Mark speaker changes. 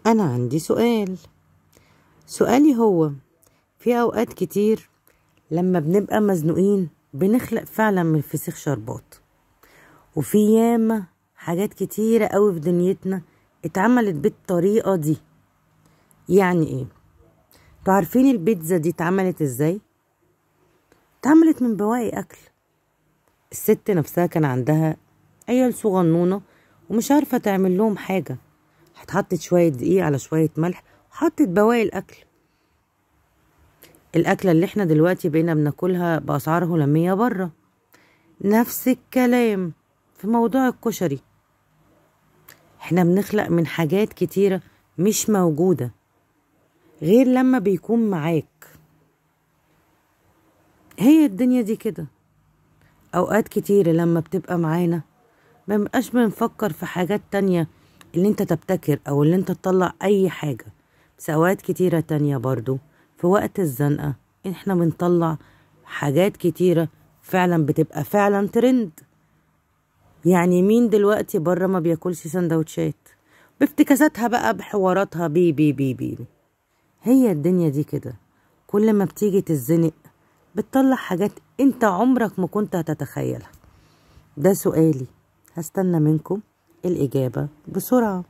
Speaker 1: أنا عندي سؤالي هو في أوقات كتير لما بنبقى مزنوقين بنخلق فعلا من الفسيخ شربات، وفي ياما حاجات كتيرة قوي في دنيتنا اتعملت بالطريقة دي. يعني ايه؟ انتوا عارفين البيتزا دي اتعملت ازاي؟ اتعملت من بواقي أكل. الست نفسها كان عندها عيال صغنونة ومش عارفة تعمل لهم حاجة، حطت شوية دقيق على شوية ملح وحطت بواقي الأكلة اللي احنا دلوقتي بقينا بناكلها بأسعار هلامية بره. نفس الكلام في موضوع الكشري، احنا بنخلق من حاجات كتيرة مش موجودة غير لما بيكون معاك. هي الدنيا دي كده، أوقات كتيرة لما بتبقى معانا مبقاش بنفكر في حاجات تانية اللي انت تبتكر او اللي انت تطلع اي حاجة، بس اوقات كتيرة تانية برضو في وقت الزنقة احنا بنطلع حاجات كتيرة فعلا بتبقى فعلا ترند. يعني مين دلوقتي بره ما بياكلش سندوتشات بافتكاساتها بقى بحواراتها بي بي بي بي. هي الدنيا دي كده، كل ما بتيجي تزنق بتطلع حاجات انت عمرك ما كنت هتتخيلها. ده سؤالي، هستنى منكم الإجابة بسرعة.